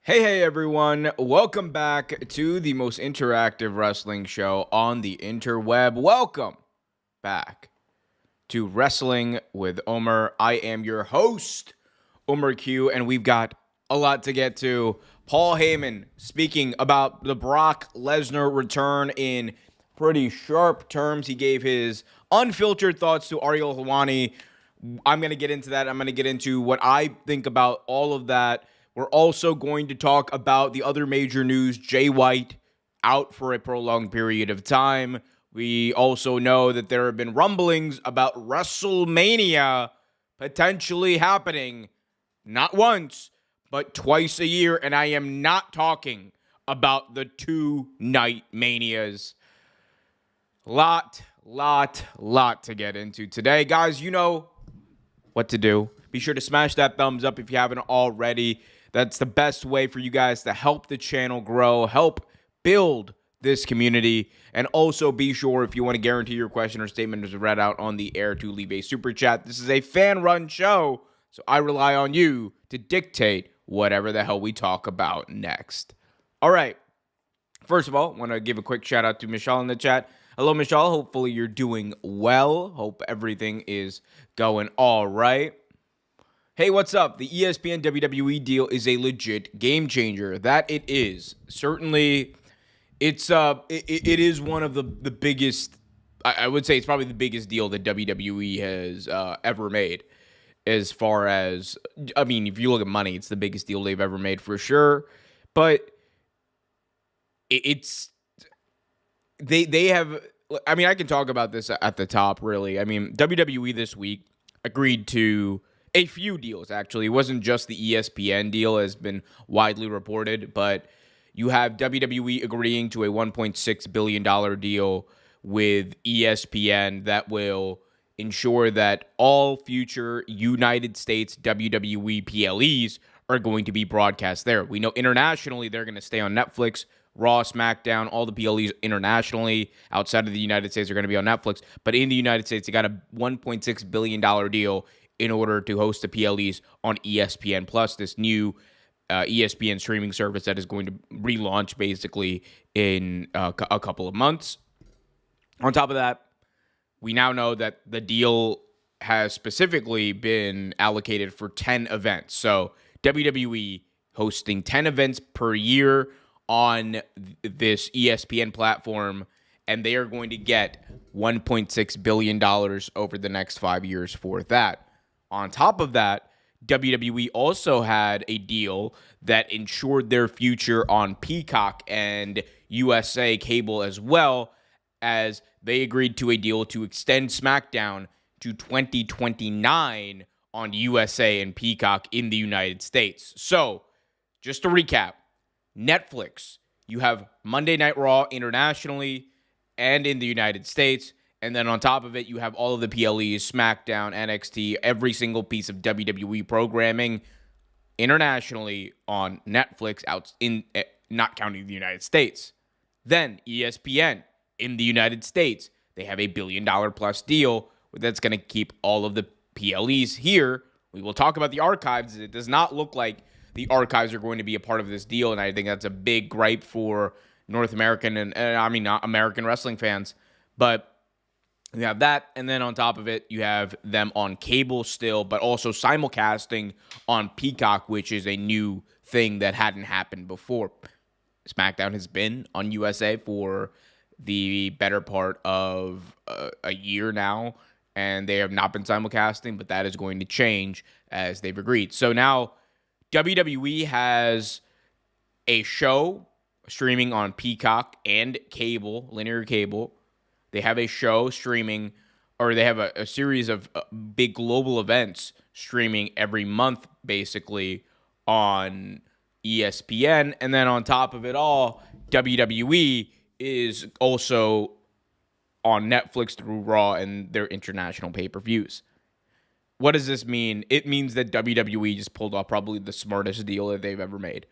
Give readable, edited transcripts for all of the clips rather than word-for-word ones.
Hey everyone, welcome back to the most interactive wrestling show on the interweb. Welcome back to Wrestling with Omer. I am your host, Omer Q, and we've got a lot to get to. Paul Heyman speaking about the Brock Lesnar return in pretty sharp terms. He gave his unfiltered thoughts to Ariel Helwani. I'm going to get into that. I'm going to get into what I think about all of that. We're also going to talk about the other major news. Jay White out for a prolonged period of time. We also know that there have been rumblings about Wrestlemania potentially happening not once, but twice a year. And I am not talking about the two-night manias. Lot to get into today. Guys, you know what to do. Be sure to smash that thumbs up if you haven't already. That's the best way for you guys to help the channel grow, help build this community, and also be sure if you want to guarantee your question or statement is read out on the air to leave a super chat. This is a fan-run show, so I rely on you to dictate whatever the hell we talk about next. All right. First of all, I want to give a quick shout out to Michelle in the chat. Hello, Michelle. Hopefully you're doing well. Hope everything is going all right. Hey, what's up? The ESPN WWE deal is a legit game changer. That it is. Certainly, it is one of the biggest, I would say it's probably the biggest deal that WWE has ever made. As far as, I mean, if you look at money, it's the biggest deal they've ever made for sure. But they have, I mean, I can talk about this at the top, really. I mean, WWE this week agreed to a few deals, actually. It wasn't just the ESPN deal, as been widely reported, but you have WWE agreeing to a $1.6 billion deal with ESPN that will ensure that all future United States WWE PLEs are going to be broadcast there. We know internationally they're going to stay on Netflix. Raw, SmackDown, all the PLEs internationally outside of the United States are going to be on Netflix. But in the United States, they got a $1.6 billion deal in order to host the PLEs on ESPN Plus, this new ESPN streaming service that is going to relaunch basically in a couple of months. On top of that, we now know that the deal has specifically been allocated for 10 events. So WWE hosting 10 events per year on this ESPN platform, and they are going to get $1.6 billion over the next 5 years for that. On top of that, WWE also had a deal that ensured their future on Peacock and USA Cable, as well as they agreed to a deal to extend SmackDown to 2029 on USA and Peacock in the United States. So, just to recap, Netflix, you have Monday Night Raw internationally and in the United States. And then on top of it, you have all of the PLEs, SmackDown, NXT, every single piece of WWE programming internationally on Netflix, not counting the United States. Then ESPN in the United States, they have a $1 billion plus deal that's going to keep all of the PLEs here. We will talk about the archives. It does not look like the archives are going to be a part of this deal, and I think that's a big gripe for North American not American wrestling fans. But you have that, and then on top of it, you have them on cable still, but also simulcasting on Peacock, which is a new thing that hadn't happened before. SmackDown has been on USA for the better part of a year now, and they have not been simulcasting, but that is going to change as they've agreed. So now WWE has a show streaming on Peacock and cable, linear cable. They have a show streaming, or they have a series of big global events streaming every month, basically, on ESPN. And then on top of it all, WWE is also on Netflix through Raw and their international pay-per-views. What does this mean? It means that WWE just pulled off probably the smartest deal that they've ever made.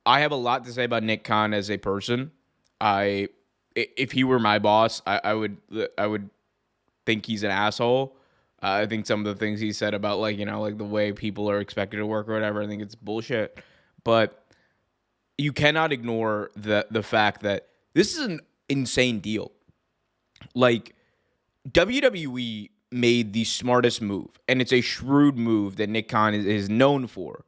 I have a lot to say about Nick Khan as a person. If he were my boss, I would think he's an asshole. I think some of the things he said about like the way people are expected to work or whatever, I think it's bullshit. But you cannot ignore the fact that this is an insane deal. Like, WWE made the smartest move, and it's a shrewd move that Nick Khan is known for.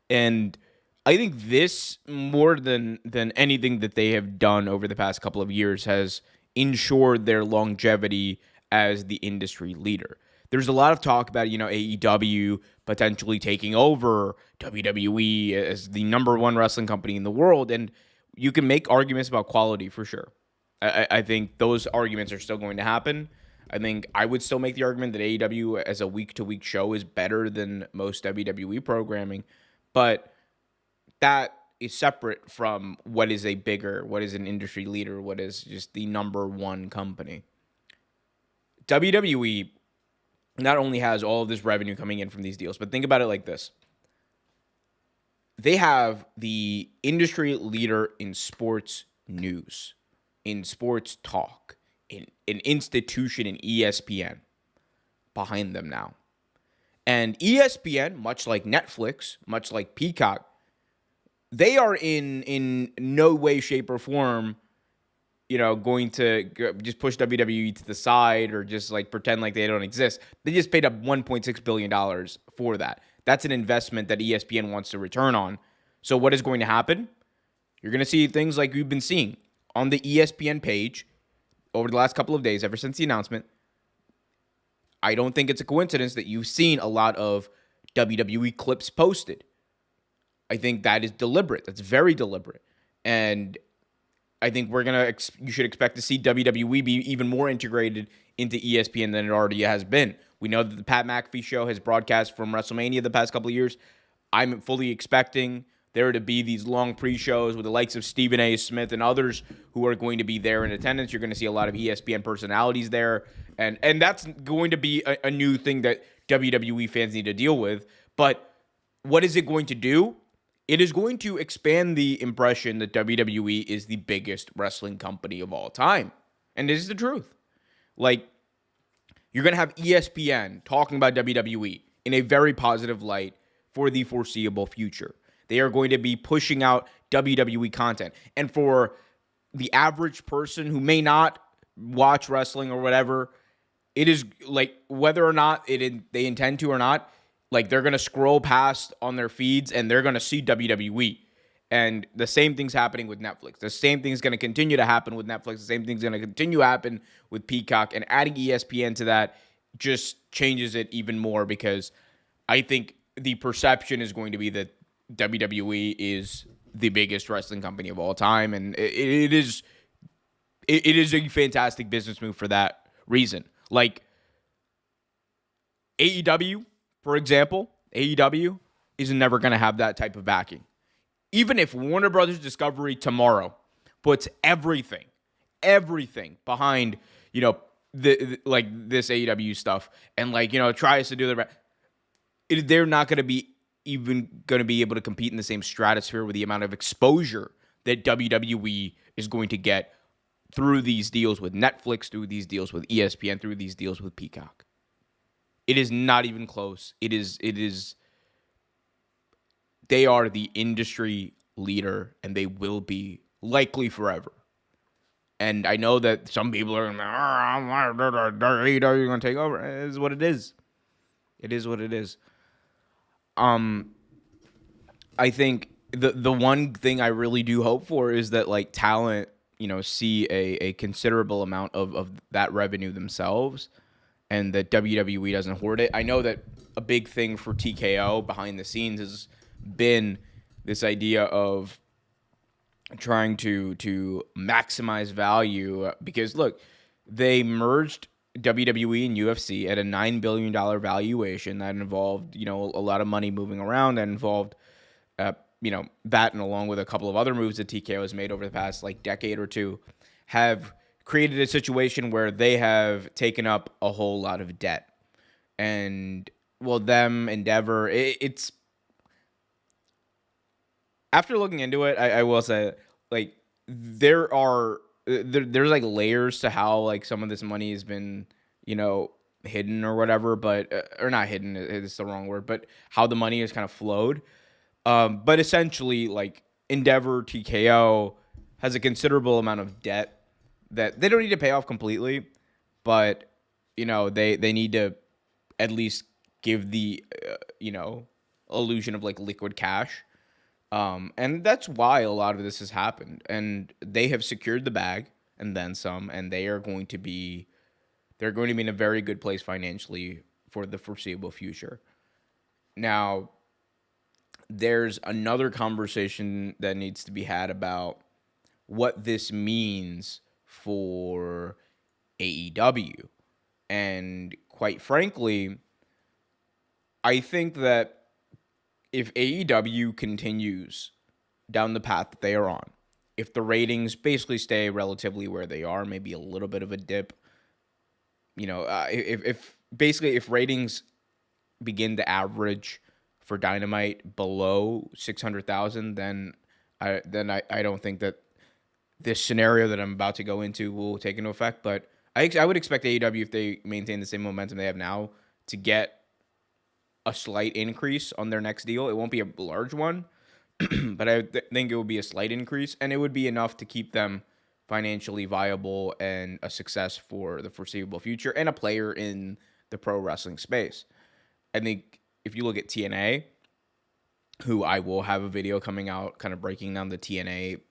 And I think this, more than anything that they have done over the past couple of years, has ensured their longevity as the industry leader. There's a lot of talk about, AEW potentially taking over WWE as the number one wrestling company in the world, and you can make arguments about quality for sure. I think those arguments are still going to happen. I think I would still make the argument that AEW as a week-to-week show is better than most WWE programming, but that is separate from what is an industry leader, what is just the number one company. WWE not only has all of this revenue coming in from these deals, but think about it like this. They have the industry leader in sports news, in sports talk, in an institution in ESPN behind them now. And ESPN, much like Netflix, much like Peacock, they are in no way, shape, or form, going to just push WWE to the side or just like pretend like they don't exist. They just paid up $1.6 billion for that. That's an investment that ESPN wants to return on. So what is going to happen? You're going to see things like we've been seeing on the ESPN page over the last couple of days, ever since the announcement. I don't think it's a coincidence that you've seen a lot of WWE clips posted. I think that is deliberate. That's very deliberate. And I think you should expect to see WWE be even more integrated into ESPN than it already has been. We know that the Pat McAfee show has broadcast from WrestleMania the past couple of years. I'm fully expecting there to be these long pre-shows with the likes of Stephen A. Smith and others who are going to be there in attendance. You're going to see a lot of ESPN personalities there. And that's going to be a new thing that WWE fans need to deal with. But what is it going to do? It is going to expand the impression that WWE is the biggest wrestling company of all time. And this is the truth. Like, you're going to have ESPN talking about WWE in a very positive light for the foreseeable future. They are going to be pushing out WWE content. And for the average person who may not watch wrestling or whatever, it is like, whether or not they intend to or not, like, they're going to scroll past on their feeds and they're going to see WWE. And the same thing's happening with Netflix. The same thing's going to continue to happen with Netflix. The same thing's going to continue to happen with Peacock. And adding ESPN to that just changes it even more, because I think the perception is going to be that WWE is the biggest wrestling company of all time. And it is a fantastic business move for that reason. Like, AEW, for example, AEW is never going to have that type of backing. Even if Warner Brothers Discovery tomorrow puts everything behind, this AEW stuff and tries to do they're not going to be able to compete in the same stratosphere with the amount of exposure that WWE is going to get through these deals with Netflix, through these deals with ESPN, through these deals with Peacock. It is not even close. It is. They are the industry leader, and they will be likely forever. And I know that some people are going to take over. It is what it is. It is what it is. I think the one thing I really do hope for is that talent, see a considerable amount of that revenue themselves, and that WWE doesn't hoard it. I know that a big thing for TKO behind the scenes has been this idea of trying to maximize value, because look, they merged WWE and UFC at a $9 billion valuation that involved, a lot of money moving around, that involved, that, and along with a couple of other moves that TKO has made over the past decade or two, have created a situation where they have taken up a whole lot of debt. And Endeavor, it's after looking into it, I will say, there's layers to how some of this money has been, hidden or whatever, but or not hidden is the wrong word, but how the money has kind of flowed. But essentially, Endeavor TKO has a considerable amount of debt that they don't need to pay off completely, but they need to at least give the illusion of like liquid cash. And that's why a lot of this has happened. And they have secured the bag and then some, and they're going to be in a very good place financially for the foreseeable future. Now, there's another conversation that needs to be had about what this means for AEW. And quite frankly, I think that if AEW continues down the path that they are on, if the ratings basically stay relatively where they are, maybe a little bit of a dip, if ratings begin to average for Dynamite below 600,000, then I don't think that this scenario that I'm about to go into will take into effect. But I would expect AEW, if they maintain the same momentum they have now, to get a slight increase on their next deal. It won't be a large one, but I think it will be a slight increase, and it would be enough to keep them financially viable and a success for the foreseeable future and a player in the pro wrestling space. I think if you look at TNA, who I will have a video coming out kind of breaking down the TNA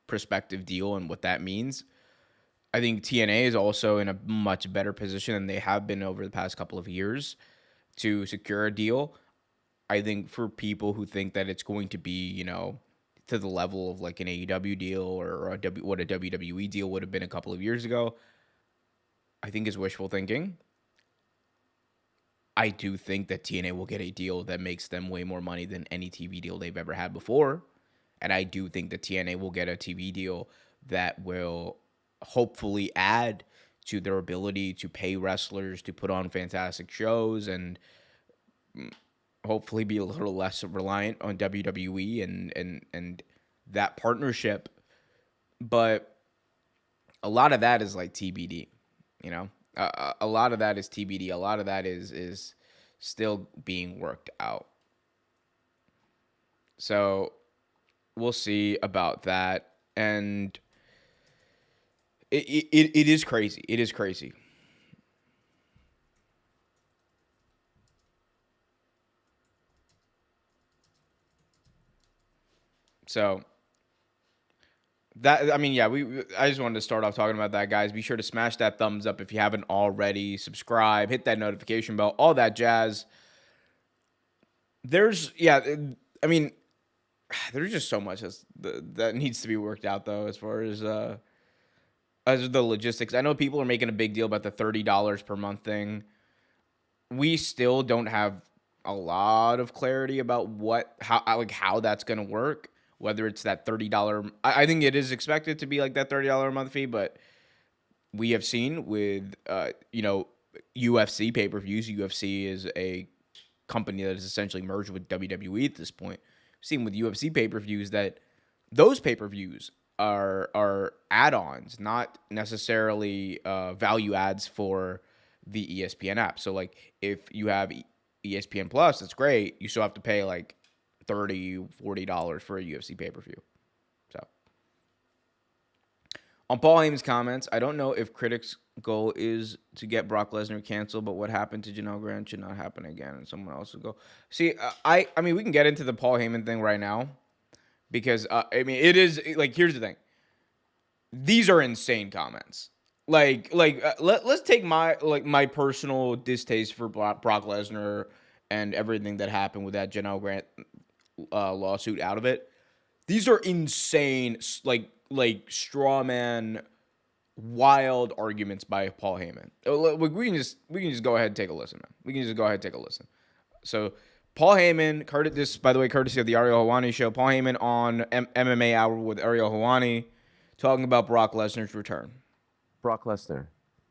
prospective deal and what that means, I think TNA is also in a much better position than they have been over the past couple of years to secure a deal. I think for people who think that it's going to be, to the level of like an AEW deal or what a WWE deal would have been a couple of years ago, I think is wishful thinking. I do think that TNA will get a deal that makes them way more money than any TV deal they've ever had before. And I do think that TNA will get a TV deal that will hopefully add to their ability to pay wrestlers to put on fantastic shows and hopefully be a little less reliant on WWE and that partnership. But a lot of that is like TBD, a lot of that is TBD. A lot of that is still being worked out. So we'll see about that. And it is crazy. It is crazy. So I just wanted to start off talking about that, guys. Be sure to smash that thumbs up if you haven't already. Subscribe, hit that notification bell, all that jazz. There's just so much that needs to be worked out, though, as far as the logistics. I know people are making a big deal about the $30 per month thing. We still don't have a lot of clarity about how that's going to work. Whether it's that $30, I think it is expected to be like that $30 a month fee, but we have seen with UFC pay-per-views. UFC is a company that is essentially merged with WWE at this point. We've seen with UFC pay-per-views that those pay-per-views are add-ons, not necessarily value adds for the ESPN app. So like if you have ESPN Plus, that's great. You still have to pay like $30, $40 for a UFC pay-per-view. So on Paul Heyman's comments, I don't know if critics' goal is to get Brock Lesnar canceled, but what happened to Janelle Grant should not happen again, and someone else will go. See, I mean, we can get into the Paul Heyman thing right now because it is like, here's the thing. These are insane comments. Let's take my personal distaste for Brock Lesnar and everything that happened with that Janelle Grant lawsuit out of it. These are insane, like straw man, wild arguments by Paul Heyman. We can just go ahead and take a listen, man. We can just go ahead and take a listen. So Paul Heyman, this by the way, courtesy of the Ariel Helwani show. Paul Heyman on MMA Hour with Ariel Helwani, talking about Brock Lesnar's return. Brock Lesnar,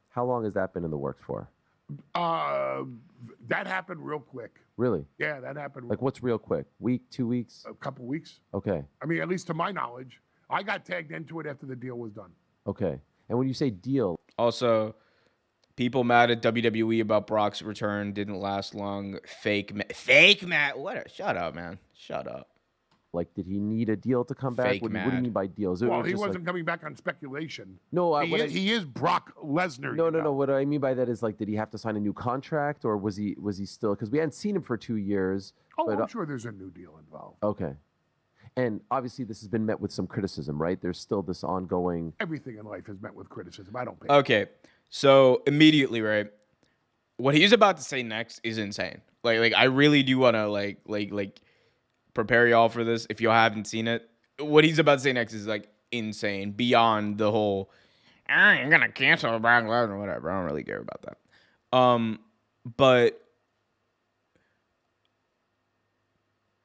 how long has that been in the works for? That happened real quick. Really? Yeah, that happened. Like, what's real quick? Week, 2 weeks? A couple weeks. Okay. I mean, at least to my knowledge, I got tagged into it after the deal was done. Okay. And when you say deal, also, people mad at WWE about Brock's return didn't last long. Fake Matt. Shut up, man. Shut up. Like, did he need a deal to come back? Fake What do you mad. mean by deals? Well, he wasn't coming back on speculation. No, He is Brock Lesnar. No. What I mean by that is, like, did he have to sign a new contract, or was he still? Because we hadn't seen him for 2 years. Oh, but, I'm sure there's a new deal involved. Okay. And obviously, this has been met with some criticism, right? There's still this ongoing. Everything in life is met with criticism. I don't pay. Okay, so immediately, right? What he's about to say next is insane. Like I really do want to like prepare y'all for this. If y'all haven't seen it, what he's about to say next is like insane beyond the whole. I'm gonna cancel Brock Lesnar, whatever. I don't really care about that. But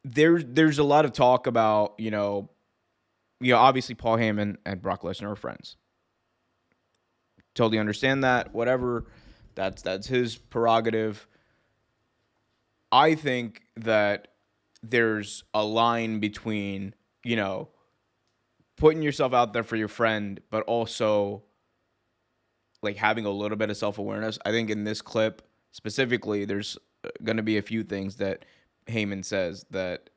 there's a lot of talk about obviously Paul Heyman and Brock Lesnar are friends. Totally understand that. Whatever, that's his prerogative. I think that there's a line between, putting yourself out there for your friend, but also like having a little bit of self-awareness. I think in this clip specifically, there's going to be a few things that Heyman says that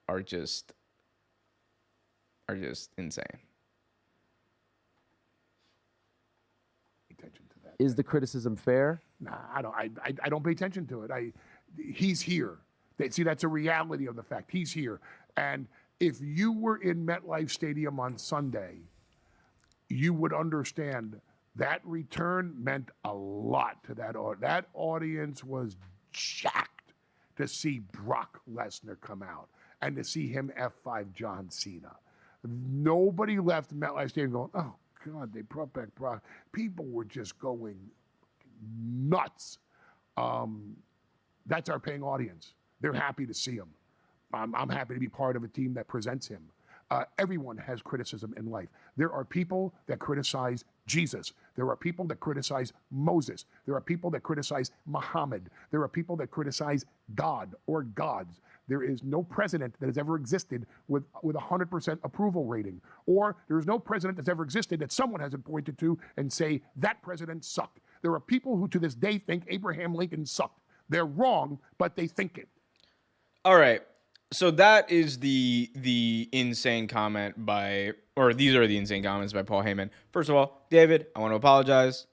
are just insane. Attention to that. Is the criticism fair? Nah, I don't pay attention to it. He's here. That's a reality of the fact. He's here. And if you were in MetLife Stadium on Sunday, you would understand that return meant a lot to that audience. That audience was jacked to see Brock Lesnar come out and to see him F5 John Cena. Nobody left MetLife Stadium going, oh, God, they brought back Brock. People were just going nuts. That's our paying audience. They're happy to see him. I'm happy to be part of a team that presents him. Everyone has criticism in life. There are people that criticize Jesus. There are people that criticize Moses. There are people that criticize Muhammad. There are people that criticize God or gods. There is no president that has ever existed with 100% approval rating. Or there is no president that's ever existed that someone hasn't pointed to and say, that president sucked. There are people who to this day think Abraham Lincoln sucked. They're wrong, but they think it. All right. So that is the insane comment these are the insane comments by Paul Heyman. First of all, David, I want to apologize.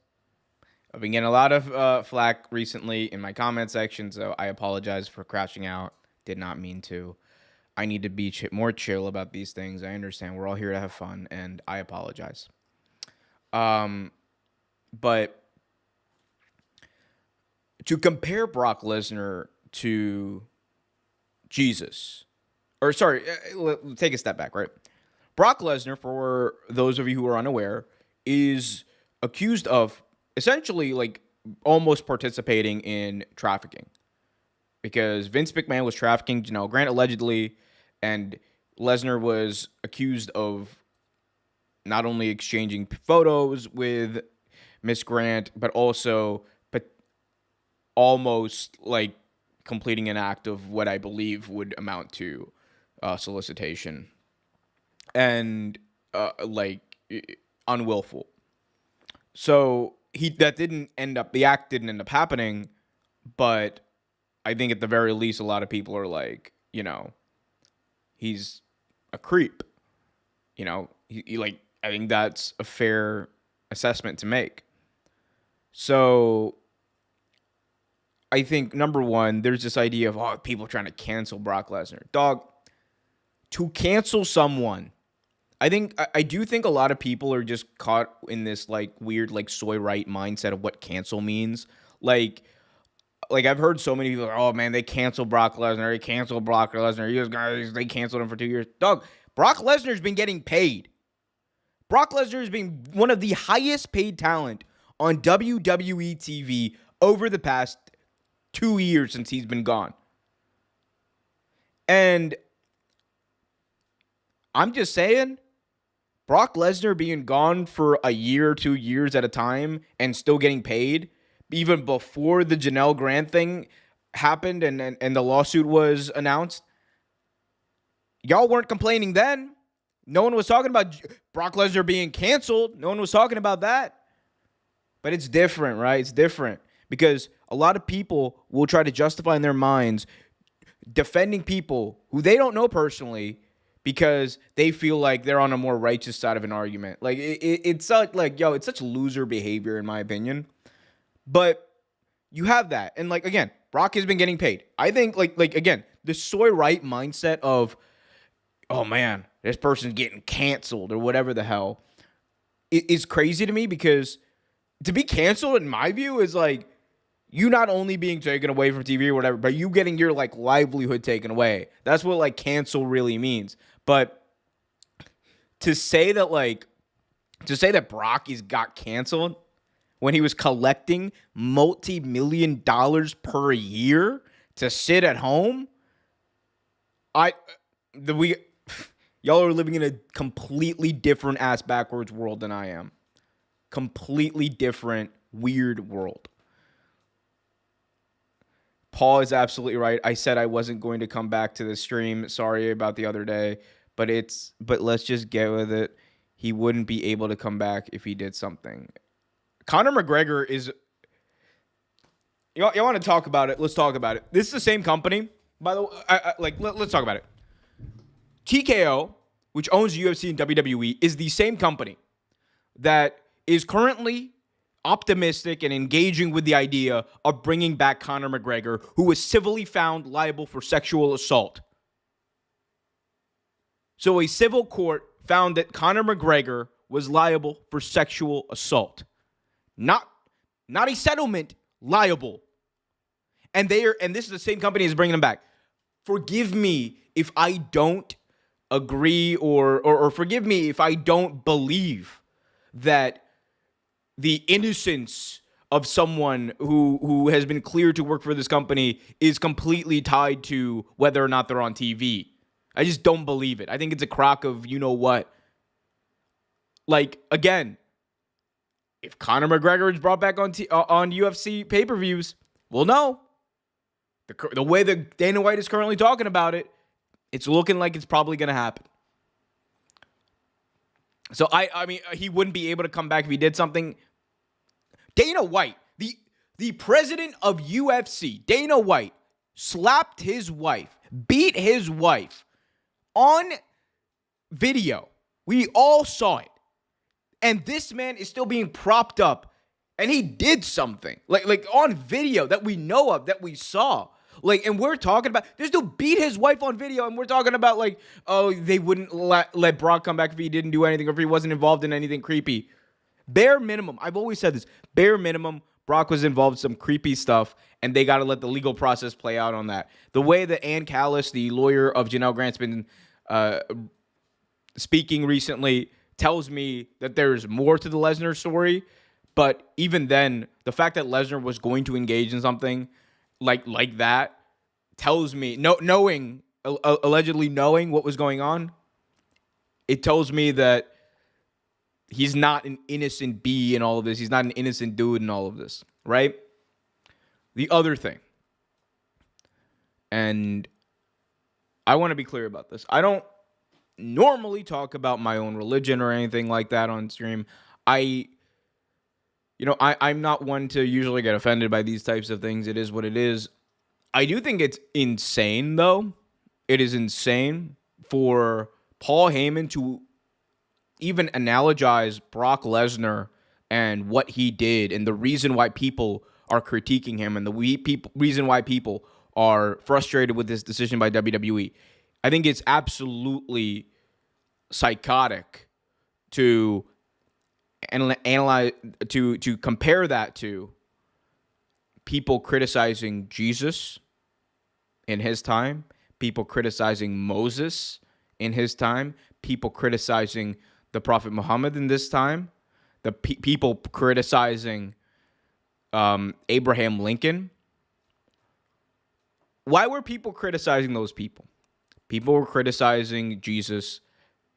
I've been getting a lot of flack recently in my comment section, so I apologize for crashing out. Did not mean to. I need to be more chill about these things. I understand we're all here to have fun, and I apologize. But to compare Brock Lesnar to Jesus, take a step back, right? Brock Lesnar, for those of you who are unaware, is accused of essentially like almost participating in trafficking because Vince McMahon was trafficking Janelle Grant allegedly, and Lesnar was accused of not only exchanging photos with Miss Grant, but also almost like completing an act of what I believe would amount to solicitation and unwillful. So the act didn't end up happening, but I think at the very least, a lot of people are like, he's a creep. I think that's a fair assessment to make. So I think, number one, there's this idea of, people trying to cancel Brock Lesnar. Dog, to cancel someone, I do think a lot of people are just caught in this, weird, soy right mindset of what cancel means. Like I've heard so many people, oh, man, they canceled Brock Lesnar. They canceled Brock Lesnar. They canceled him for 2 years. Dog, Brock Lesnar's been getting paid. Brock Lesnar has been one of the highest paid talent on WWE TV over the past 2 years since he's been gone. And I'm just saying, Brock Lesnar being gone for a year or 2 years at a time and still getting paid, even before the Janelle Grant thing happened and the lawsuit was announced, y'all weren't complaining then. No one was talking about Brock Lesnar being canceled. No one was talking about that. But it's different, right? It's different. Because a lot of people will try to justify in their minds defending people who they don't know personally because they feel like they're on a more righteous side of an argument. Like it's such it's such loser behavior in my opinion. But you have that, and like again, Brock has been getting paid. I think like again, the soy right mindset of, oh man, this person's getting canceled or whatever the hell is crazy to me, because to be canceled in my view is like you not only being taken away from TV or whatever, but you getting your like livelihood taken away. That's what like cancel really means. But to say that Brock got canceled when he was collecting multi-million dollars per year to sit at home, y'all are living in a completely different ass backwards world than I am. Completely different, weird world. Paul is absolutely right. I said I wasn't going to come back to the stream. Sorry about the other day, but let's just get with it. He wouldn't be able to come back if he did something. Conor McGregor is... Y'all want to talk about it? Let's talk about it. This is the same company, by the way. Let's talk about it. TKO, which owns UFC and WWE, is the same company that is currently optimistic and engaging with the idea of bringing back Conor McGregor, who was civilly found liable for sexual assault. So a civil court found that Conor McGregor was liable for sexual assault. Not a settlement, liable. And this is the same company that's bringing him back. Forgive me if I don't agree or forgive me if I don't believe that the innocence of someone who has been cleared to work for this company is completely tied to whether or not they're on TV. I just don't believe it. I think it's a crock of you know what. Like, again, if Conor McGregor is brought back on UFC pay-per-views, we'll know. The way that Dana White is currently talking about it, it's looking like it's probably going to happen. So, I mean, he wouldn't be able to come back if he did something. Dana White, the president of UFC, Dana White, slapped his wife, beat his wife on video. We all saw it. And this man is still being propped up. And he did something. Like on video that we know of, that we saw. Like, and we're talking about, this dude beat his wife on video, and we're talking about, like, oh, they wouldn't let Brock come back if he didn't do anything or if he wasn't involved in anything creepy. Bare minimum, I've always said this, bare minimum, Brock was involved in some creepy stuff, and they got to let the legal process play out on that. The way that Ann Callis, the lawyer of Janelle Grant's been speaking recently, tells me that there's more to the Lesnar story. But even then, the fact that Lesnar was going to engage in something like that tells me, allegedly knowing what was going on, it tells me that he's not an innocent bee in all of this. He's not an innocent dude in all of this, right? The other thing, and I want to be clear about this. I don't normally talk about my own religion or anything like that on stream. I'm not one to usually get offended by these types of things. It is what it is. I do think it's insane, though. It is insane for Paul Heyman to even analogize Brock Lesnar and what he did and the reason why people are critiquing him and the reason why people are frustrated with this decision by WWE. I think it's absolutely psychotic to analyze, to compare that to people criticizing Jesus in his time, people criticizing Moses in his time, people criticizing the Prophet Muhammad in this time, the people criticizing Abraham Lincoln. Why were people criticizing those people? People were criticizing Jesus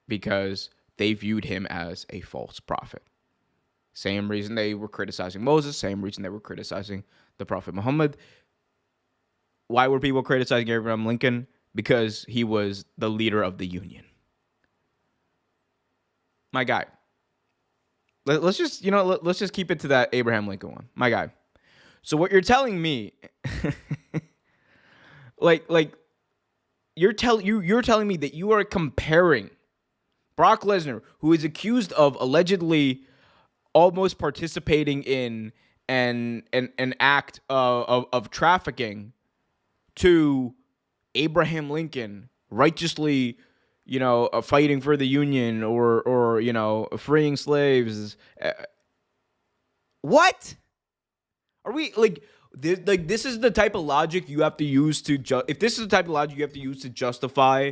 because they viewed him as a false prophet. Same reason they were criticizing Moses, same reason they were criticizing the Prophet Muhammad. Why were people criticizing Abraham Lincoln? Because he was the leader of the Union. My guy. Let's just keep it to that Abraham Lincoln one. My guy. So what you're telling me, like you're telling me that you are comparing Brock Lesnar, who is accused of allegedly almost participating in an act of trafficking, to Abraham Lincoln righteously, fighting for the Union or freeing slaves. What? Are we this is the type of logic you have to use if this is the type of logic you have to use to justify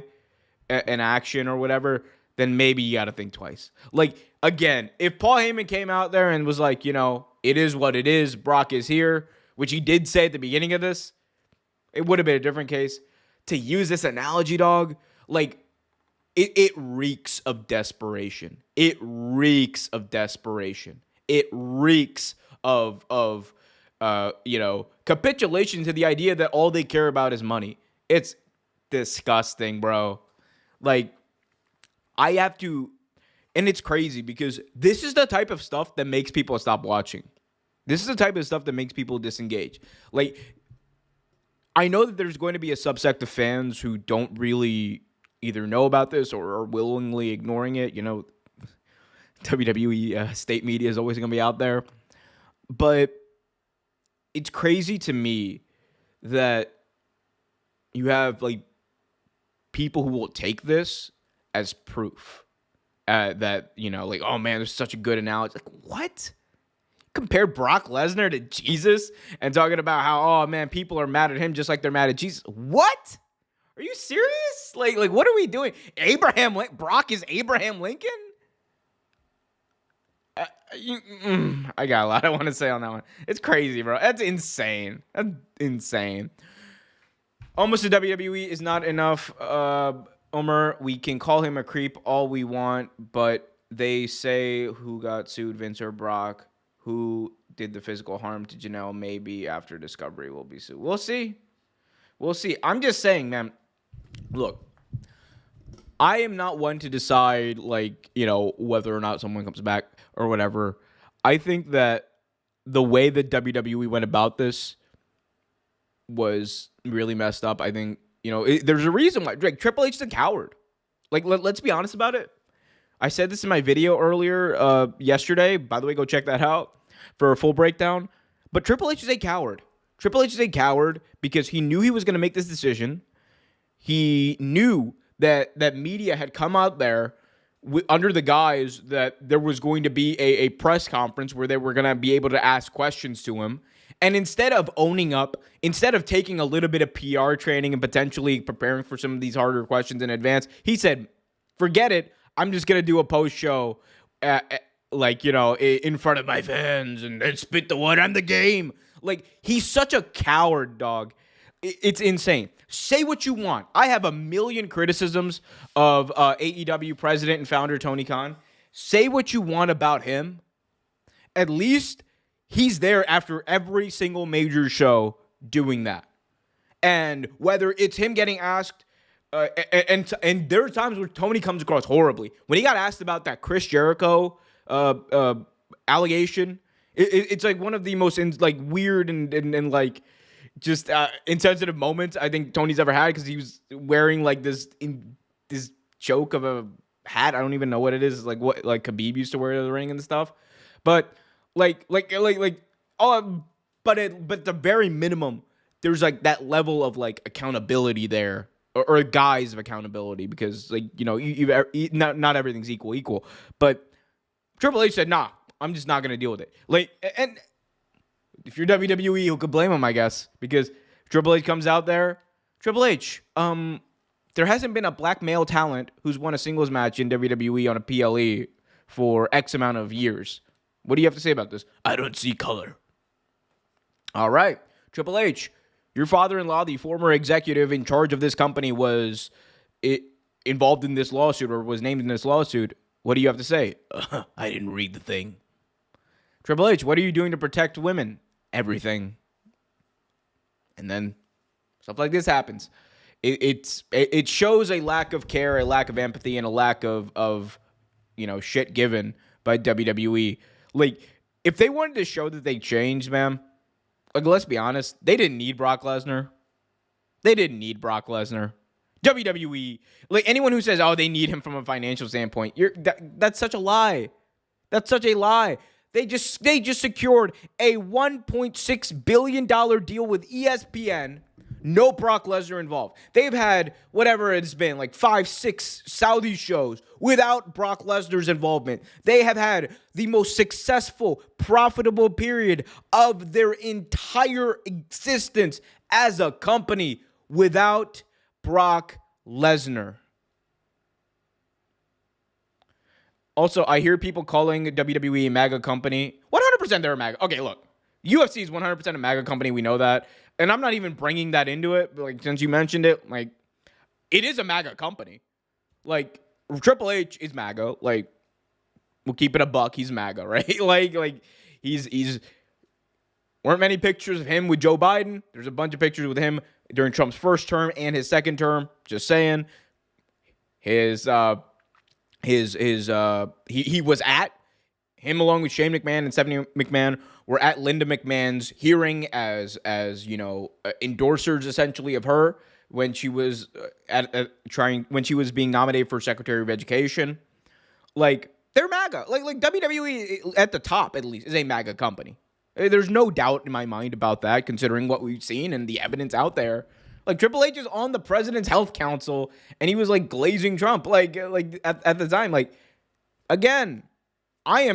an action or whatever, then maybe you got to think twice. Like, again, if Paul Heyman came out there and was like, it is what it is, Brock is here, which he did say at the beginning of this, it would have been a different case. To use this analogy, dog, like, it reeks of desperation. It reeks of desperation. It reeks of capitulation to the idea that all they care about is money. It's disgusting, bro. Like, I have to, and it's crazy because this is the type of stuff that makes people stop watching. This is the type of stuff that makes people disengage. Like, I know that there's going to be a subsect of fans who don't really either know about this or are willingly ignoring it. WWE state media is always going to be out there. But it's crazy to me that you have, like, people who will take this as proof that, oh man, there's such a good analogy. Like, what? Compare Brock Lesnar to Jesus and talking about how, oh man, people are mad at him just like they're mad at Jesus. What? Are you serious? Like what are we doing? Brock is Abraham Lincoln? I got a lot I want to say on that one. It's crazy, bro. That's insane. That's insane. Almost a WWE is not enough. Omer, we can call him a creep all we want, but they say who got sued, Vince or Brock? Who did the physical harm to Janelle? Maybe after Discovery will be sued. We'll see. We'll see. I'm just saying, man, look, I am not one to decide, whether or not someone comes back or whatever. I think that the way that WWE went about this was really messed up. I think, there's a reason why. Triple H is a coward. Like, let's be honest about it. I said this in my video earlier yesterday. By the way, go check that out for a full breakdown. But Triple H is a coward. Triple H is a coward because he knew he was going to make this decision. He knew that media had come out there under the guise that there was going to be a press conference where they were going to be able to ask questions to him. And instead of owning up, instead of taking a little bit of PR training and potentially preparing for some of these harder questions in advance, he said, forget it. I'm just going to do a post show, in front of my fans and spit the word. I'm the game. Like, he's such a coward, dog. It's insane. Say what you want. I have a million criticisms of AEW president and founder Tony Khan. Say what you want about him. At least he's there after every single major show doing that. And whether it's him getting asked, and there are times where Tony comes across horribly. When he got asked about that Chris Jericho allegation, it's like one of the most weird and just insensitive moments I think Tony's ever had, because he was wearing this joke of a hat. I don't even know what it is. Like what Khabib used to wear to the ring and stuff. But but at the very minimum, there's that level of accountability there. Or a guise of accountability, because not everything's equal. But Triple H said, nah, I'm just not gonna deal with it. And if you're WWE, who could blame him, I guess, because Triple H comes out there. Triple H, there hasn't been a black male talent who's won a singles match in WWE on a PLE for X amount of years. What do you have to say about this? I don't see color. All right, Triple H. Your father-in-law, the former executive in charge of this company, was involved in this lawsuit or was named in this lawsuit. What do you have to say? I didn't read the thing. Triple H, what are you doing to protect women? Everything. And then stuff like this happens. It shows a lack of care, a lack of empathy, and a lack of shit given by WWE. If they wanted to show that they changed, man. Let's be honest. They didn't need Brock Lesnar. WWE, like anyone who says, "Oh, they need him from a financial standpoint," that's such a lie. That's such a lie. They just secured a $1.6 billion deal with ESPN. No Brock Lesnar involved. They've had whatever it's been, like 5, 6 Saudi shows without Brock Lesnar's involvement. They have had the most successful, profitable period of their entire existence as a company without Brock Lesnar. Also, I hear people calling WWE a MAGA company. 100% they're a MAGA. Okay, look. UFC is 100% a MAGA company. We know that. And I'm not even bringing that into it. But like, since you mentioned it, like, it is a MAGA company. Like, Triple H is MAGA. Like, we'll keep it a buck. He's MAGA, right? like he's weren't many pictures of him with Joe Biden. There's a bunch of pictures with him during Trump's first term and his second term. Just saying. He was at him along with Shane McMahon and Stephanie McMahon were at Linda McMahon's hearing as you know, endorsers essentially of her when she was when she was being nominated for Secretary of Education. Like, they're MAGA. Like WWE at the top at least is a MAGA company. There's no doubt in my mind about that, considering what we've seen and the evidence out there. Like, Triple H is on the president's health council, and he was, like, glazing Trump, like at the time. Like, again, I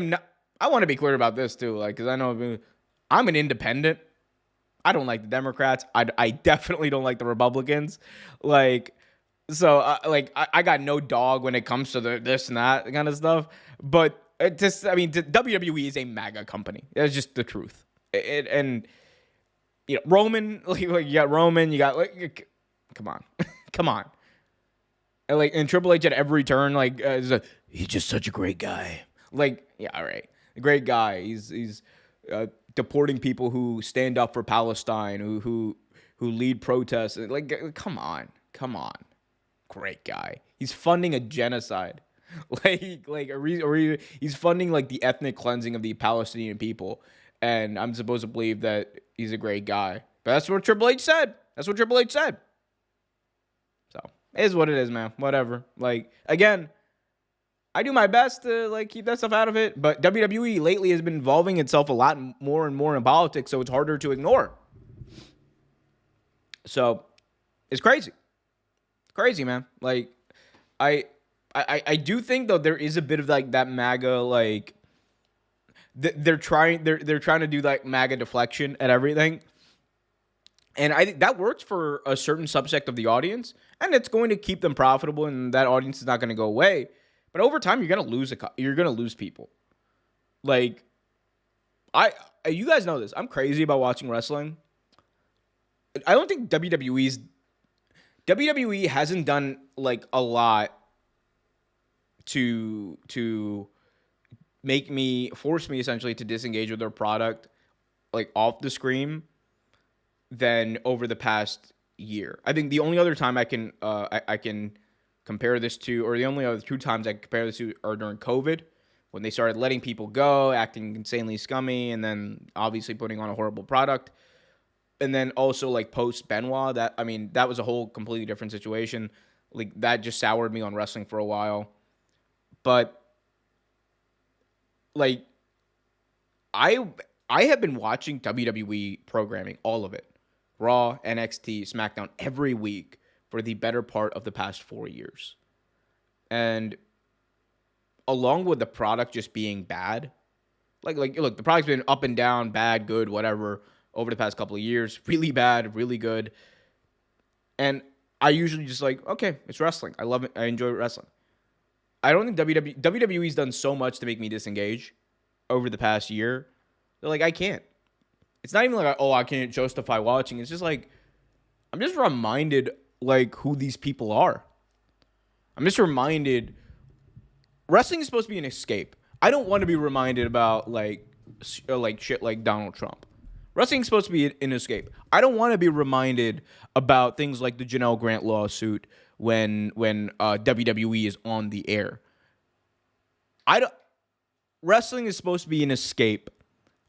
want to be clear about this, too, like, because I know I'm an independent. I don't like the Democrats. I definitely don't like the Republicans. Like, so, I got no dog when it comes to this and that kind of stuff. But, WWE is a MAGA company. That's just the truth. And you know, Roman, like you got Roman, you got, like, come on. Come on. And Triple H at every turn, like, he's just such a great guy. Like, yeah, all right. A great guy. He's deporting people who stand up for Palestine, who lead protests. Like, come on. Great guy. He's funding a genocide. He's funding, like, the ethnic cleansing of the Palestinian people. And I'm supposed to believe that he's a great guy. But that's what Triple H said. So, it is what it is, man. Whatever. Like, again, I do my best to, like, keep that stuff out of it. But WWE lately has been involving itself a lot more and more in politics, so it's harder to ignore. So, it's crazy. Crazy, man. Like, I do think, though, there is a bit of, like, that MAGA, like, they're trying to do, like, MAGA deflection at everything. And I think that works for a certain subsect of the audience, and it's going to keep them profitable, and that audience is not going to go away. But over time, you're going to lose people. Like, you guys know this. I'm crazy about watching wrestling. I don't think WWE hasn't done, like, a lot to force me essentially to disengage with their product, like, off the screen than over the past year. I think the only other time I can compare this to, or the only other 2 times I can compare this to, are during COVID, when they started letting people go, acting insanely scummy, and then obviously putting on a horrible product. And then also, like, post Benoit, that was a whole completely different situation. Like, that just soured me on wrestling for a while. But, like, I have been watching WWE programming, all of it. Raw, NXT, SmackDown, every week for the better part of the past 4 years. And along with the product just being bad, like look, the product's been up and down, bad, good, whatever, over the past couple of years. Really bad, really good. And I usually just like, okay, it's wrestling. I love it. I enjoy wrestling. I don't think WWE's done so much to make me disengage over the past year. They're like, I can't. It's not even like, oh, I can't justify watching. It's just like, I'm just reminded, like, who these people are. I'm just reminded, wrestling is supposed to be an escape. I don't want to be reminded about, like shit like Donald Trump. Wrestling is supposed to be an escape. I don't want to be reminded about things like the Janelle Grant lawsuit when WWE is on the air. Wrestling is supposed to be an escape.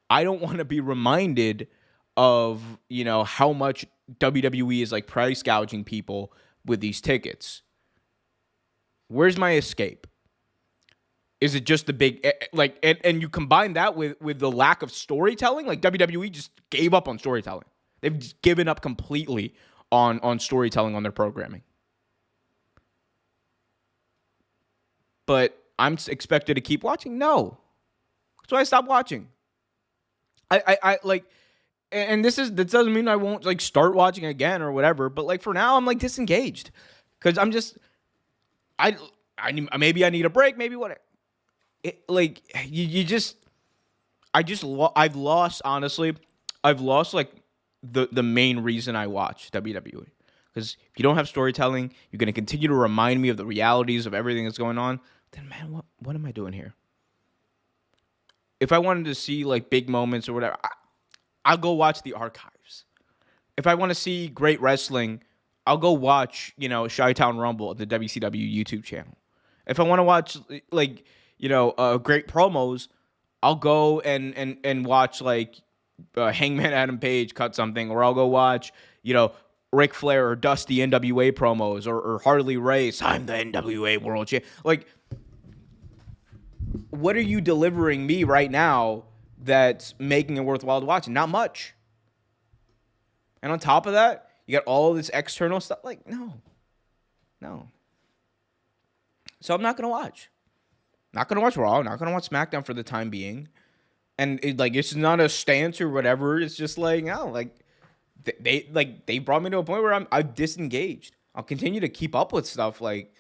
I don't want to be reminded of, you know, how much WWE is, like, price gouging people with these tickets. Where's my escape? Is it just the big, like, and you combine that with the lack of storytelling? Like, WWE just gave up on storytelling. They've just given up completely on storytelling on their programming. But I'm expected to keep watching? No. So I stopped watching. I like, and this doesn't mean I won't like start watching again or whatever, but like for now I'm like disengaged. Because I'm just, maybe I need a break, maybe what. Like I've lost, honestly, I've lost like the main reason I watch WWE. Because if you don't have storytelling, you're going to continue to remind me of the realities of everything that's going on. Then man, what am I doing here? If I wanted to see like big moments or whatever, I'll go watch the archives. If I want to see great wrestling, I'll go watch, Chi-Town Rumble at the WCW YouTube channel. If I want to watch like, great promos, I'll go and watch like Hangman Adam Page cut something, or I'll go watch, Ric Flair or Dusty NWA promos, or Harley Race, I'm the NWA World Champion. Like, what are you delivering me right now that's making it worthwhile to watch? Not much. And on top of that, you got all this external stuff. Like, no. So I'm not going to watch. Not going to watch Raw. Not going to watch SmackDown for the time being. And it's not a stance or whatever. It's just like, no, like, they brought me to a point where I'm disengaged. I'll continue to keep up with stuff like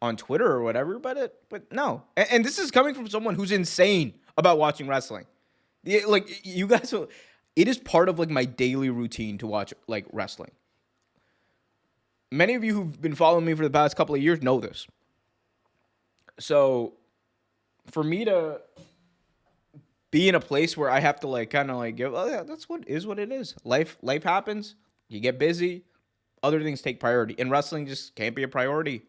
on Twitter or whatever, but no. And this is coming from someone who's insane about watching wrestling. Like, you guys, it is part of like my daily routine to watch like wrestling. Many of you who've been following me for the past couple of years know this. So for me to be in a place where I have to like kind of like go, oh yeah, that's what it is. Life happens. You get busy. Other things take priority. And wrestling just can't be a priority.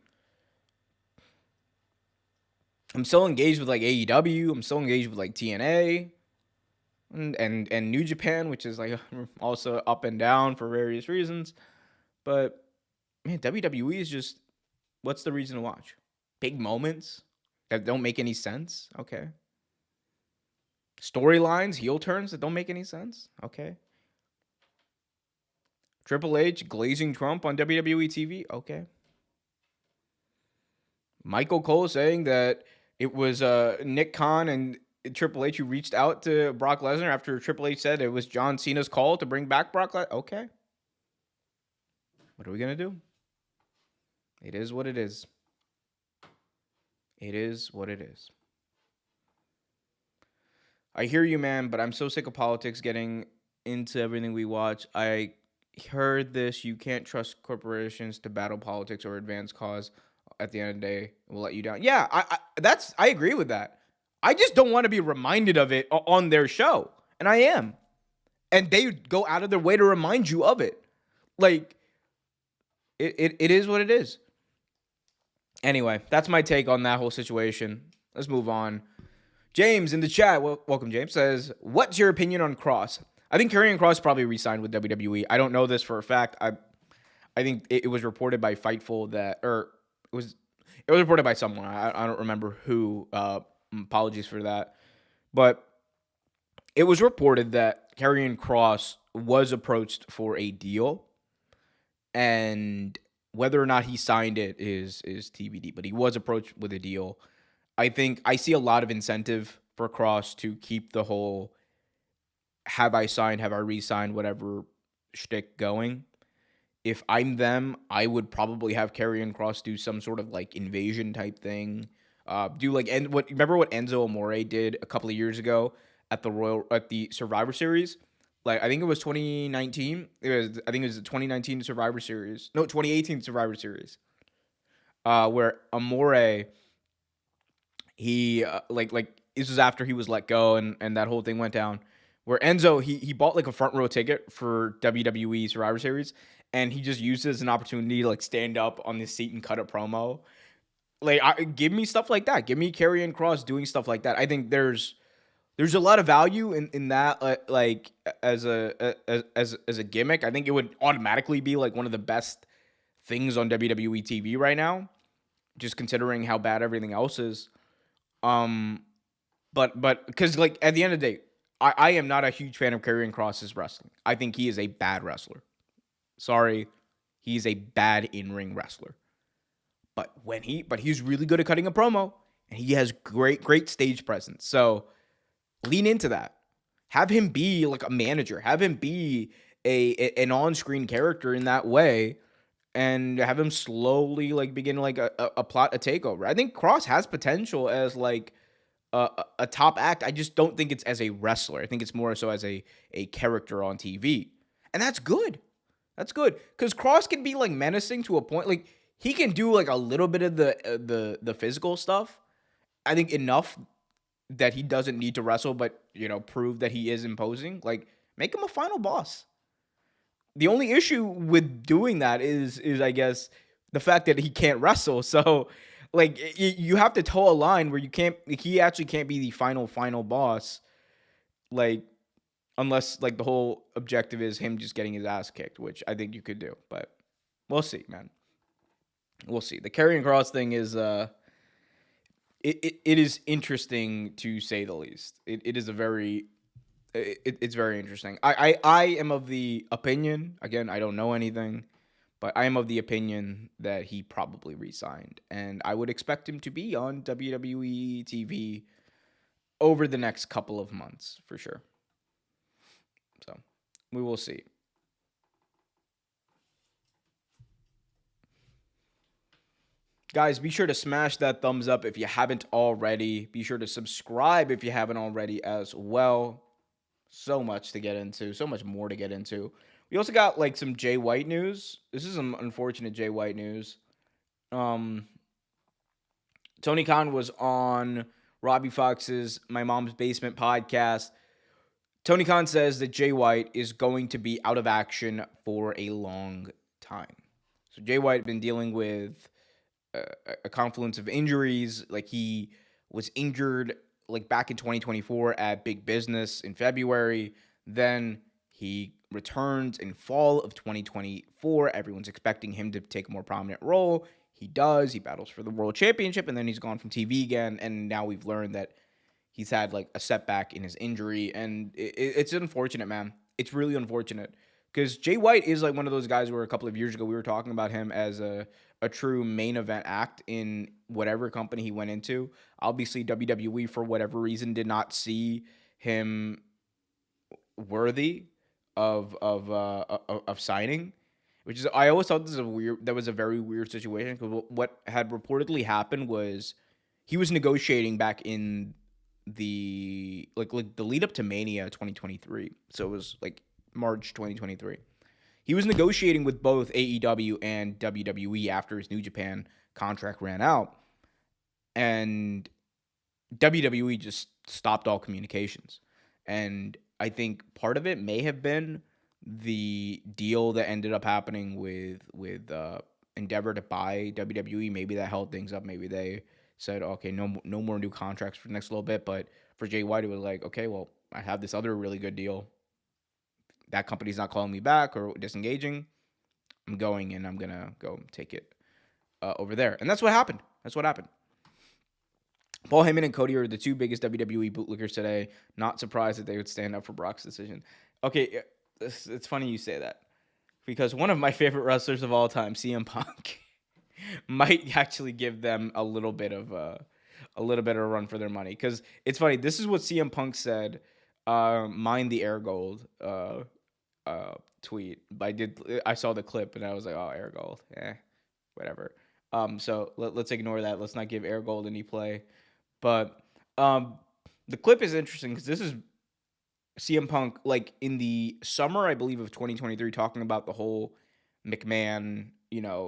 I'm still engaged with like AEW. I'm still engaged with like TNA and New Japan, which is like also up and down for various reasons. But man, WWE is just, what's the reason to watch? Big moments that don't make any sense? Okay. Storylines, heel turns that don't make any sense? Okay. Triple H glazing Trump on WWE TV? Okay. Michael Cole saying that it was Nick Khan and Triple H who reached out to Brock Lesnar after Triple H said it was John Cena's call to bring back Brock Lesnar. Okay. What are we going to do? It is what it is. It is what it is. I hear you, man, but I'm so sick of politics getting into everything we watch. I heard this. You can't trust corporations to battle politics or advance cause. At the end of the day, it will let you down. Yeah, I agree with that. I just don't want to be reminded of it on their show. And I am. And they go out of their way to remind you of it. Like, it is what it is. Anyway, that's my take on that whole situation. Let's move on. James in the chat, welcome James, says, what's your opinion on Cross? I think Karrion Cross probably re-signed with WWE. I don't know this for a fact. I think it was reported by Fightful that, or it was reported by someone. I don't remember who. Apologies for that. But it was reported that Karrion Cross was approached for a deal. And whether or not he signed it is TBD. But he was approached with a deal. I think I see a lot of incentive for Cross to keep the whole have I signed, have I re-signed, whatever shtick going. If I'm them, I would probably have Karrion Cross do some sort of like invasion type thing. Remember what Enzo Amore did a couple of years ago at the Survivor Series? Like, I think it was 2019. I think it was the 2019 Survivor Series. No, 2018 Survivor Series. Where Amore, he this was after he was let go and that whole thing went down. Where Enzo, he bought like a front row ticket for WWE Survivor Series, and he just used it as an opportunity to like stand up on the seat and cut a promo. Like, give me stuff like that. Give me Karrion Cross doing stuff like that. I think there's a lot of value in that. Like as a gimmick, I think it would automatically be like one of the best things on WWE TV right now, just considering how bad everything else is. But because like at the end of the day, I am not a huge fan of Karrion Cross's wrestling. I think he is a bad wrestler. Sorry, he's a bad in-ring wrestler. But he's really good at cutting a promo, and he has great stage presence. So lean into that. Have him be like a manager. Have him be an on-screen character in that way, and have him slowly like begin like a plot a takeover. I think Cross has potential as like a top act. I just don't think it's as a wrestler. I think it's more so as a character on TV, and that's good. That's good because Cross can be like menacing to a point. Like he can do like a little bit of the physical stuff. I think enough that he doesn't need to wrestle, but prove that he is imposing. Like make him a final boss. The only issue with doing that is I guess the fact that he can't wrestle. So like you have to toe a line where he actually can't be the final boss. Like unless like the whole objective is him just getting his ass kicked, which I think you could do, but we'll see, man. We'll see. The Karrion Cross thing is it is interesting to say the least. It is a very it's very interesting. I am of the opinion, again, I don't know anything, but I am of the opinion that he probably re-signed, and I would expect him to be on WWE TV over the next couple of months for sure. So we will see. Guys, be sure to smash that thumbs up if you haven't already. Be sure to subscribe if you haven't already as well. So much to get into. So much more to get into. We also got like some Jay White news. This is some unfortunate Jay White news. Tony Khan was on Robbie Fox's My Mom's Basement podcast. Tony Khan says that Jay White is going to be out of action for a long time. So Jay White has been dealing with a confluence of injuries. Like he was injured like back in 2024 at Big Business in February. Then he returns in fall of 2024. Everyone's expecting him to take a more prominent role. He does. He battles for the world championship, and then he's gone from TV again. And now we've learned that he's had like a setback in his injury, and it's unfortunate, man. It's really unfortunate because Jay White is like one of those guys where a couple of years ago we were talking about him as a true main event act in whatever company he went into. Obviously, WWE, for whatever reason, did not see him worthy of signing, which is, I always thought that was a very weird situation, because what had reportedly happened was he was negotiating back in the like the lead up to Mania 2023. So it was like March 2023. He was negotiating with both AEW and WWE after his New Japan contract ran out, and WWE just stopped all communications. And I think part of it may have been the deal that ended up happening with Endeavor to buy WWE. Maybe that held things up. Maybe they said, okay, no more new contracts for the next little bit. But for Jay White, it was like, okay, well, I have this other really good deal. That company's not calling me back or disengaging. I'm going, and I'm going to go take it over there. And that's what happened. Paul Heyman and Cody are the two biggest WWE bootlickers today. Not surprised that they would stand up for Brock's decision. Okay, it's funny you say that, because one of my favorite wrestlers of all time, CM Punk, might actually give them a little bit of a run for their money. Because it's funny. This is what CM Punk said. Mind the air gold tweet. I saw the clip and I was like, oh, air gold, whatever. So let's ignore that. Let's not give air gold any play. But the clip is interesting because this is CM Punk like in the summer, I believe, of 2023, talking about the whole McMahon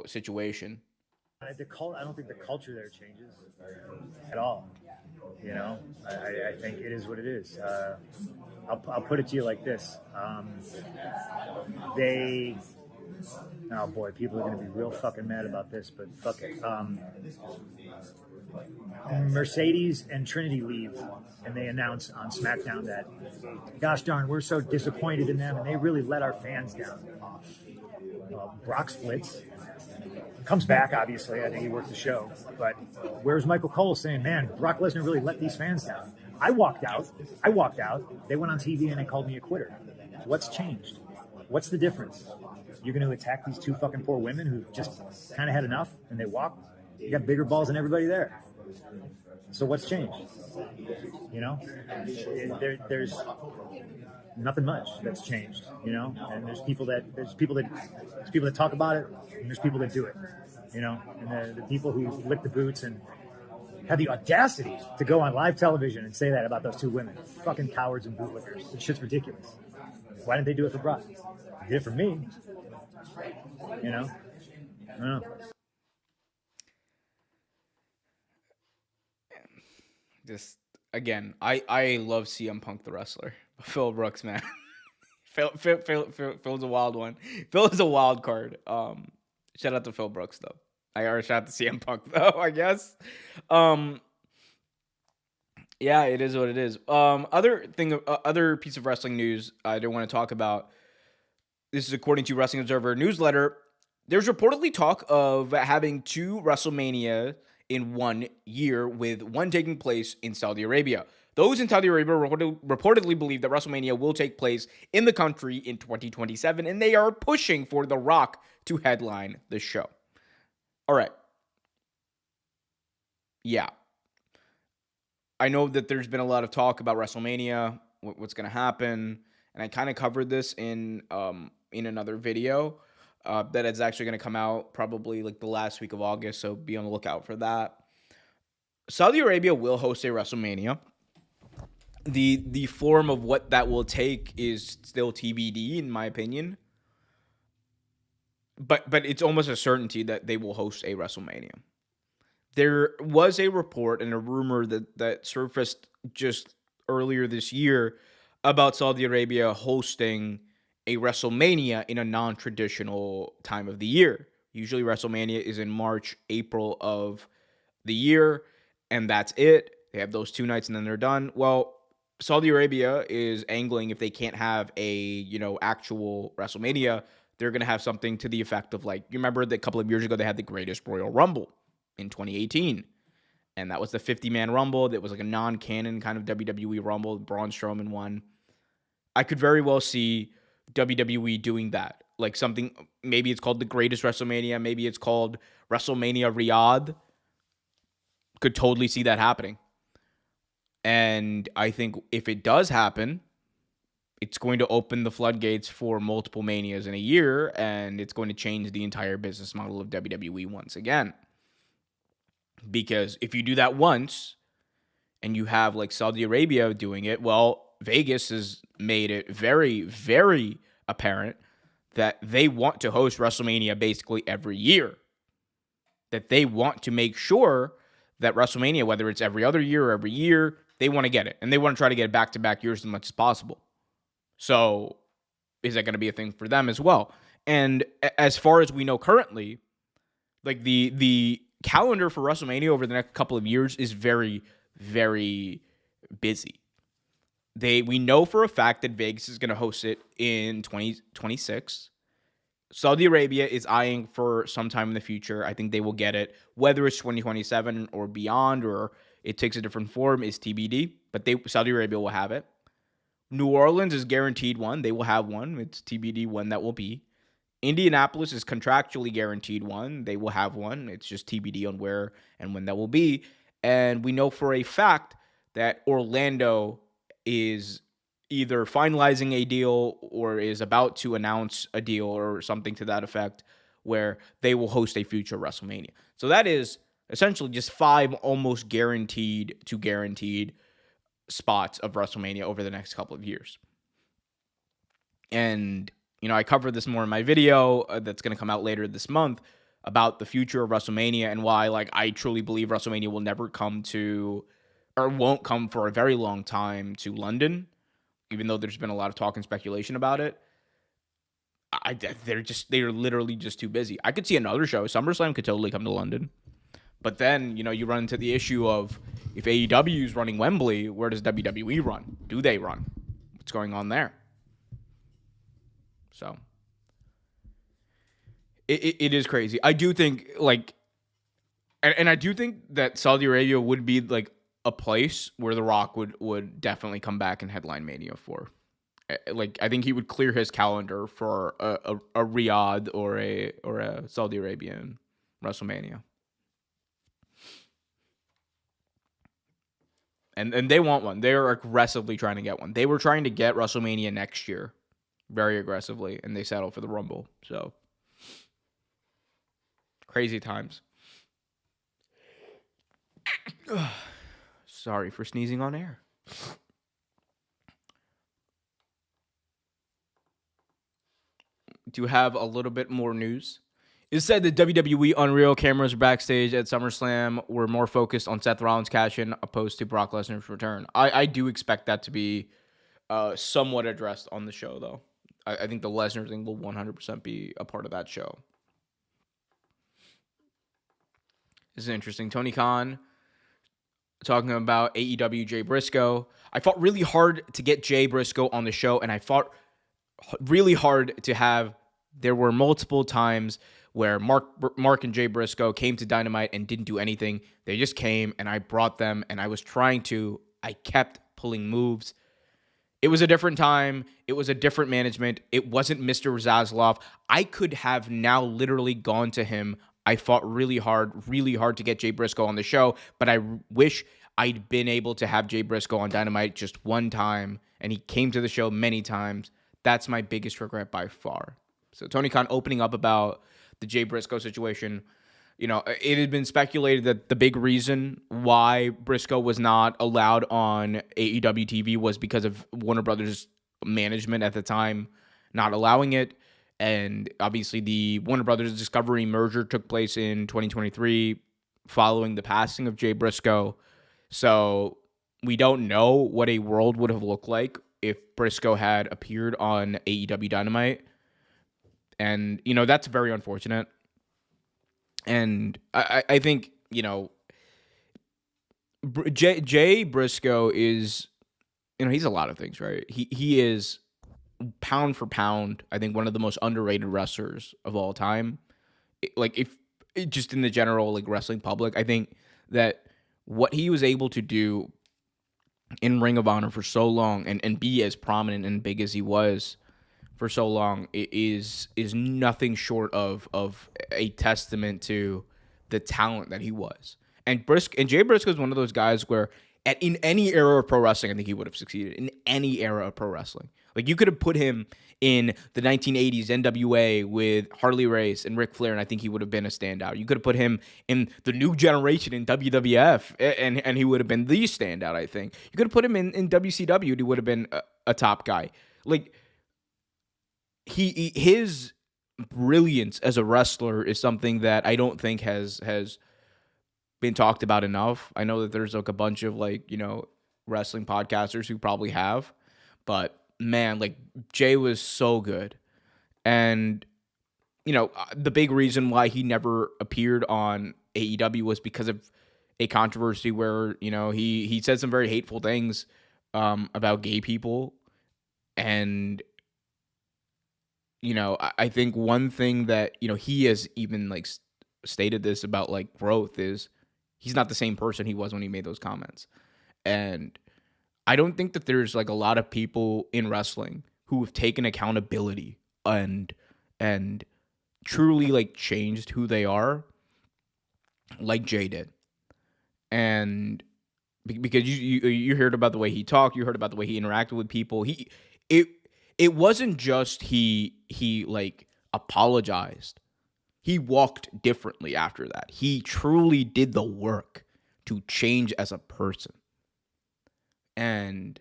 situation. I don't think the culture there changes at all. I think it is what it is. I'll put it to you like this. Oh boy, people are going to be real fucking mad about this, but fuck it. Mercedes and Trinity leave, and they announce on SmackDown that, gosh darn, we're so disappointed in them, and they really let our fans down. Brock splits. Comes back, obviously. I think he worked the show. But where's Michael Cole saying, man, Brock Lesnar really let these fans down? I walked out. They went on TV and they called me a quitter. What's changed? What's the difference? You're going to attack these two fucking poor women who've just kind of had enough and they walk? You got bigger balls than everybody there. So what's changed? You know? There's nothing much that's changed, you know? And there's people that talk about it, and there's people that do it, you know? And the people who lick the boots and have the audacity to go on live television and say that about those two women. Fucking cowards and bootlickers. This shit's ridiculous. Why didn't they do it for Brock? They did it for me. You know? I don't know. Just, again, I love CM Punk the wrestler. Phil Brooks, man. Phil's a wild one. Phil is a wild card. Shout out to Phil Brooks, though. Or shout out to CM Punk, though, I guess. Yeah, it is what it is. Other piece of wrestling news I do want to talk about. This is according to Wrestling Observer newsletter. There's reportedly talk of having 2 WrestleMania in 1 year, with one taking place in Saudi Arabia. Those in Saudi Arabia reportedly believe that WrestleMania will take place in the country in 2027, and they are pushing for The Rock to headline the show. All right. Yeah. I know that there's been a lot of talk about WrestleMania, what's going to happen, and I kind of covered this in another video that is actually going to come out probably like the last week of August, so be on the lookout for that. Saudi Arabia will host a WrestleMania. The form of what that will take is still TBD, in my opinion. But it's almost a certainty that they will host a WrestleMania. There was a report and a rumor that surfaced just earlier this year about Saudi Arabia hosting a WrestleMania in a non-traditional time of the year. Usually WrestleMania is in March, April of the year, and that's it. They have those 2 nights and then they're done. Well, Saudi Arabia is angling, if they can't have a, actual WrestleMania, they're going to have something to the effect of, like, you remember that a couple of years ago they had the Greatest Royal Rumble in 2018. And that was the 50-man Rumble. That was like a non-canon kind of WWE Rumble. Braun Strowman won. I could very well see WWE doing that. Like something, maybe it's called the Greatest WrestleMania. Maybe it's called WrestleMania Riyadh. Could totally see that happening. And I think if it does happen, it's going to open the floodgates for multiple Manias in a year, and it's going to change the entire business model of WWE once again. Because if you do that once, and you have like Saudi Arabia doing it, well, Vegas has made it very, very apparent that they want to host WrestleMania basically every year. That they want to make sure that WrestleMania, whether it's every other year or every year, they want to get it. And they want to try to get it back-to-back years as much as possible. So is that going to be a thing for them as well? And as far as we know currently, like the calendar for WrestleMania over the next couple of years is very, very busy. We know for a fact that Vegas is going to host it in 2026. Saudi Arabia is eyeing for some time in the future. I think they will get it. Whether it's 2027 or beyond, or it takes a different form, is TBD. But Saudi Arabia will have it. New Orleans is guaranteed one. They will have one. It's TBD when that will be. Indianapolis is contractually guaranteed one. They will have one. It's just TBD on where and when that will be. And we know for a fact that Orlando is either finalizing a deal or is about to announce a deal or something to that effect where they will host a future WrestleMania. So that is essentially just 5 almost guaranteed spots of WrestleMania over the next couple of years. And, I covered this more in my video that's going to come out later this month about the future of WrestleMania and why, I truly believe WrestleMania will never come to, or won't come for a very long time to London, even though there's been a lot of talk and speculation about it. They're literally just too busy. I could see another show. SummerSlam could totally come to London. But then, you run into the issue of if AEW is running Wembley, where does WWE run? Do they run? What's going on there? So It is crazy. I do think and I do think that Saudi Arabia would be like a place where The Rock would definitely come back and headline Mania for. Like I think he would clear his calendar for a Riyadh or a Saudi Arabian WrestleMania. And they want one. They are aggressively trying to get one. They were trying to get WrestleMania next year very aggressively, and they settled for the Rumble. So crazy times. Sorry for sneezing on air. To have a little bit more news. It said that WWE Unreal cameras backstage at SummerSlam were more focused on Seth Rollins' cash-in opposed to Brock Lesnar's return. I do expect that to be somewhat addressed on the show, though. I think the Lesnar thing will 100% be a part of that show. This is interesting. Tony Khan talking about AEW Jay Briscoe. I fought really hard to get Jay Briscoe on the show, and I fought really hard to have. There were multiple times where Mark and Jay Briscoe came to Dynamite and didn't do anything. They just came, and I brought them, and I was trying to. I kept pulling moves. It was a different time. It was a different management. It wasn't Mr. Zaslav. I could have now literally gone to him. I fought really hard to get Jay Briscoe on the show, but I wish I'd been able to have Jay Briscoe on Dynamite just one time, and he came to the show many times. That's my biggest regret by far. So Tony Khan opening up about the Jay Briscoe situation. You know, it had been speculated that the big reason why Briscoe was not allowed on AEW TV was because of Warner Brothers management at the time not allowing it. And obviously the Warner Brothers Discovery merger took place in 2023 following the passing of Jay Briscoe. So we don't know what a world would have looked like if Briscoe had appeared on AEW Dynamite. And, you know, that's very unfortunate. And I think, you know, Jay Briscoe is, you know, he's a lot of things, right? He is pound for pound, I think, one of the most underrated wrestlers of all time. Like, if just in the general, like, wrestling public, I think that what he was able to do in Ring of Honor for so long and be as prominent and big as he was for so long is nothing short of a testament to the talent that he was. And Jay Briscoe is one of those guys where in any era of pro wrestling, I think he would have succeeded in any era of pro wrestling. Like, you could have put him in the 1980s NWA with Harley Race and Ric Flair, and I think he would have been a standout. You could have put him in the new generation in WWF, and he would have been the standout, I think. You could have put him in WCW, and he would have been a top guy. Like, his brilliance as a wrestler is something that I don't think has been talked about enough. I know that there's like a bunch of, like, you know, wrestling podcasters who probably have, but man, like, Jay was so good. And, you know, the big reason why he never appeared on AEW was because of a controversy where, you know, he said some very hateful things about gay people. And, you know, I think one thing that, you know, he has even, like, stated this about, like, growth is he's not the same person he was when he made those comments. And I don't think that there's, like, a lot of people in wrestling who have taken accountability and truly, like, changed who they are like Jay did. And because you heard about the way he talked, you heard about the way he interacted with people. It wasn't just he like apologized. He walked differently after that. He truly did the work to change as a person. And,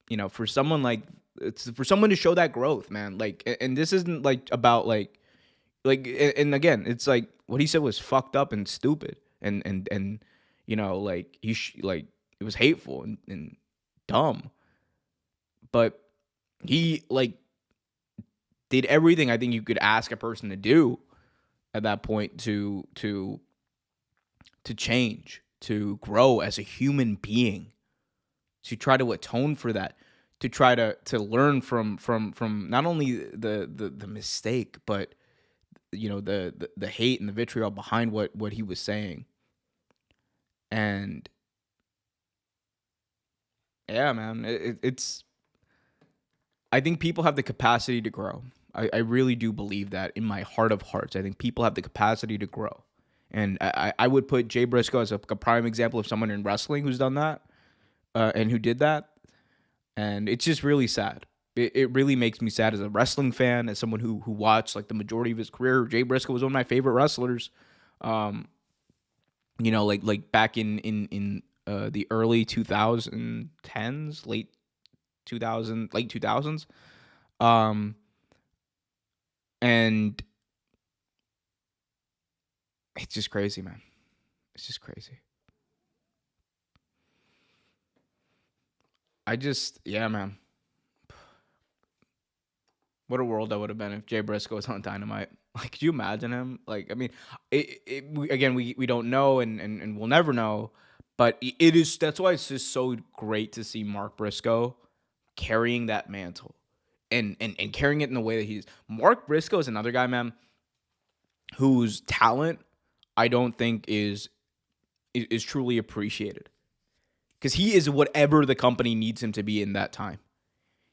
you know, for someone to show that growth, man, like, and this isn't like about like, and again, it's like what he said was fucked up and stupid and you know, like like it was hateful and dumb. But he, like, did everything I think you could ask a person to do at that point to change, to grow as a human being, to try to atone for that, to try to learn from not only the mistake, but the hate and the vitriol behind what he was saying. And yeah, man, it's I think people have the capacity to grow. I really do believe that in my heart of hearts. I think people have the capacity to grow. And I would put Jay Briscoe as a prime example of someone in wrestling who's done that and who did that. And it's just really sad. It really makes me sad as a wrestling fan, as someone who watched like the majority of his career. Jay Briscoe was one of my favorite wrestlers. Like back in the early 2010s, late 2000s. And it's just crazy, man. It's just crazy. Yeah, man. What a world that would have been if Jay Briscoe was on Dynamite. Like, could you imagine him? Like, I mean, we don't know and we'll never know, but that's why it's just so great to see Mark Briscoe carrying that mantle and carrying it in the way that he's. Mark Briscoe is another guy, man, whose talent I don't think is truly appreciated. Because he is whatever the company needs him to be in that time.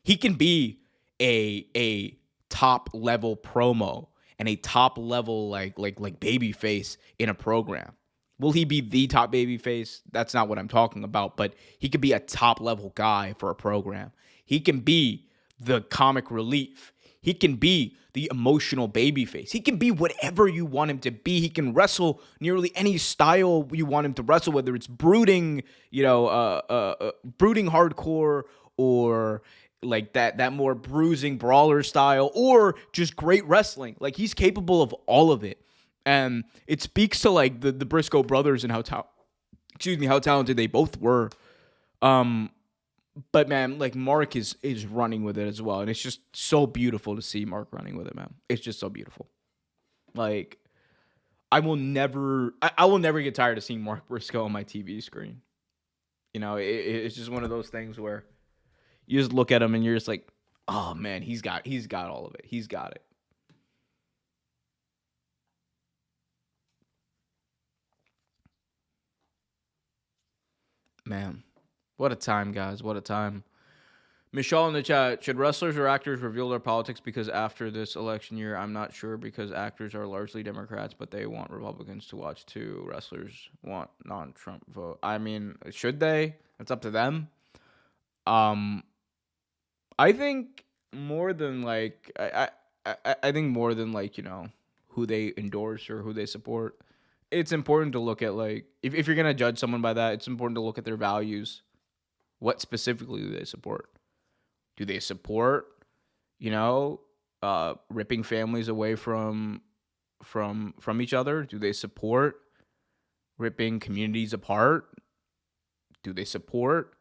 He can be a top level promo and a top level like baby face in a program. Will he be the top baby face? That's not what I'm talking about, but he could be a top level guy for a program. He can be the comic relief. He can be the emotional baby face. He can be whatever you want him to be. He can wrestle nearly any style you want him to wrestle, whether it's brooding, brooding hardcore, or like that more bruising brawler style, or just great wrestling. Like, he's capable of all of it. And it speaks to like the Briscoe brothers and how talented they both were. But man, like, Mark is running with it as well, and it's just so beautiful to see Mark running with it, man. It's just so beautiful. Like, I will never get tired of seeing Mark Briscoe on my TV screen. It's just one of those things where you just look at him and you're just like, oh man, he's got all of it. He's got it. Man. What a time, guys. What a time. Michelle in the chat, should wrestlers or actors reveal their politics? Because after this election year, I'm not sure, because actors are largely Democrats, but they want Republicans to watch too. Wrestlers want non-Trump vote. I mean, should they? It's up to them. I think more than like, I think more than like, who they endorse or who they support, it's important to look at, like, if you're going to judge someone by that, it's important to look at their values. What specifically do they support? Do they support, ripping families away from each other? Do they support ripping communities apart? Do they support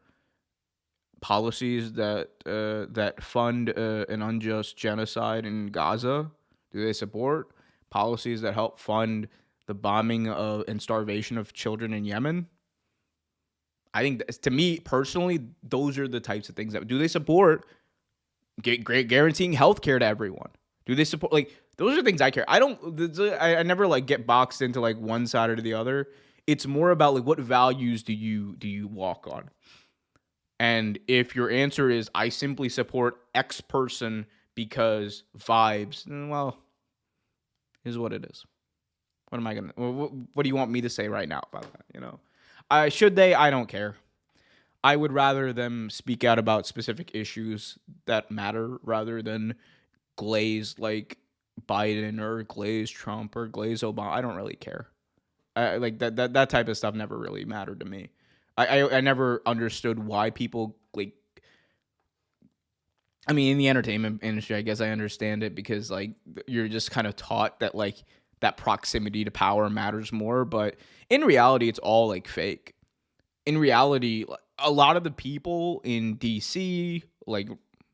policies that fund an unjust genocide in Gaza? Do they support policies that help fund the bombing and starvation of children in Yemen? I think, to me personally, those are the types of things that do they support guaranteeing healthcare to everyone? Do they support, like, those are things I care. I never like get boxed into like one side or the other. It's more about like, what values do you walk on? And if your answer is I simply support X person because vibes, well, is what it is. What am I gonna? What do you want me to say right now about that? Should they? I don't care. I would rather them speak out about specific issues that matter rather than glaze like Biden or glaze Trump or glaze Obama. I don't really care. Like that type of stuff never really mattered to me. I never understood why people like. I mean, in the entertainment industry, I guess I understand it because like you're just kind of taught that like that proximity to power matters more, but in reality, it's all like fake. In reality, a lot of the people in DC, like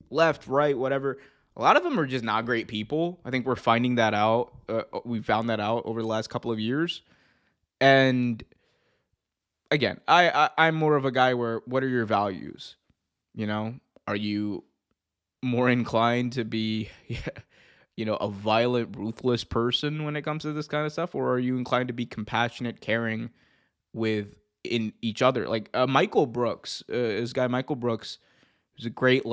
left, right, whatever, a lot of them are just not great people. I think we're finding that out. We found that out over the last couple of years. And again, I'm more of a guy where, what are your values? Are you more inclined to be, a violent, ruthless person when it comes to this kind of stuff? Or are you inclined to be compassionate, caring in each other? Like Michael Brooks, this guy Michael Brooks, who's a great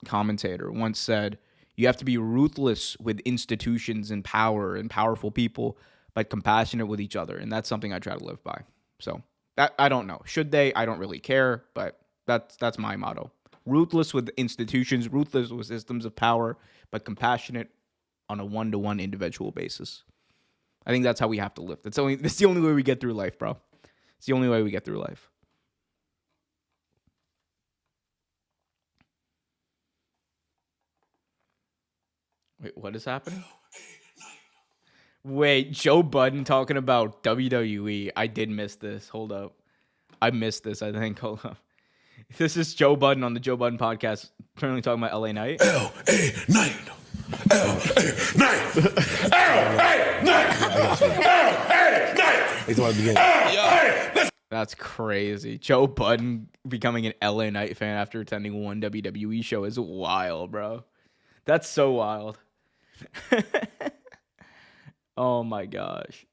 commentator, once said, you have to be ruthless with institutions and power and powerful people, but compassionate with each other. And that's something I try to live by. So that, I don't know. Should they? I don't really care, but that's my motto. Ruthless with institutions, ruthless with systems of power, but compassionate on a one-to-one individual basis. I think that's how we have to live. That's the only way we get through life, bro. It's the only way we get through life. Wait, what is happening? Wait, Joe Budden talking about WWE. I did miss this. Hold up. I missed this, I think. Hold up. This is Joe Budden on the Joe Budden podcast, currently talking about LA Knight. LA Knight. LA Knight. LA Knight. LA Knight. That's crazy. Joe Budden becoming an LA Knight fan after attending one WWE show is wild, bro. That's so wild. Oh my gosh.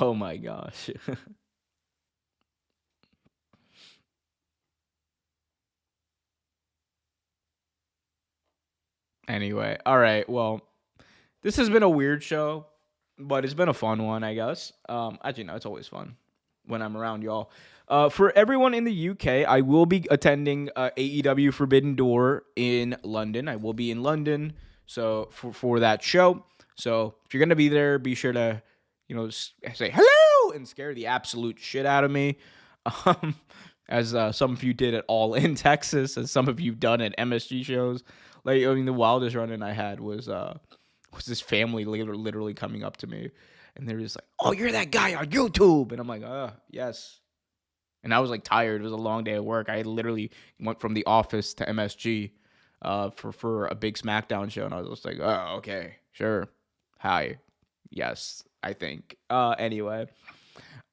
Oh my gosh. Anyway, all right. Well, this has been a weird show, but it's been a fun one, I guess. Actually, no, it's always fun when I'm around y'all. For everyone in the UK, I will be attending AEW Forbidden Door in London. I will be in London, so for that show. So if you're gonna be there, be sure to, say hello and scare the absolute shit out of me, as some of you did at All In Texas, as some of you done at MSG shows. Like, I mean, the wildest run-in I had was this family literally coming up to me, and they're just like, "Oh, you're that guy on YouTube," and I'm like, yes. And I was like tired. It was a long day at work. I literally went from the office to MSG for a big SmackDown show, and I was just like, "Oh, okay, sure, hi, yes, I think." Anyway,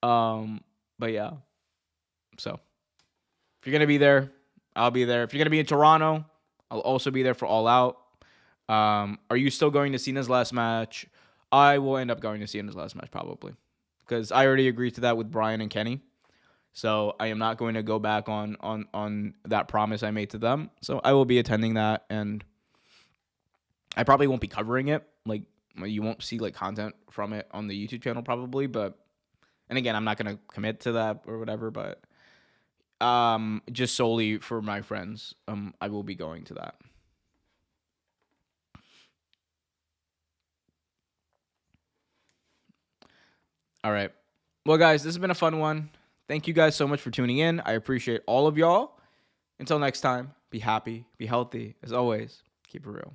but yeah. So if you're gonna be there, I'll be there. If you're gonna be in Toronto, I'll also be there for All Out. Are you still going to Cena's last match? I will end up going to Cena's last match probably, because I already agreed to that with Brian and Kenny. So I am not going to go back on that promise I made to them. So I will be attending that, and I probably won't be covering it. Like, you won't see like content from it on the YouTube channel probably, but, and again, I'm not going to commit to that or whatever, but just solely for my friends, I will be going to that. All right. Well, guys, this has been a fun one. Thank you guys so much for tuning in. I appreciate all of y'all. Until next time, be happy, be healthy. As always, keep it real.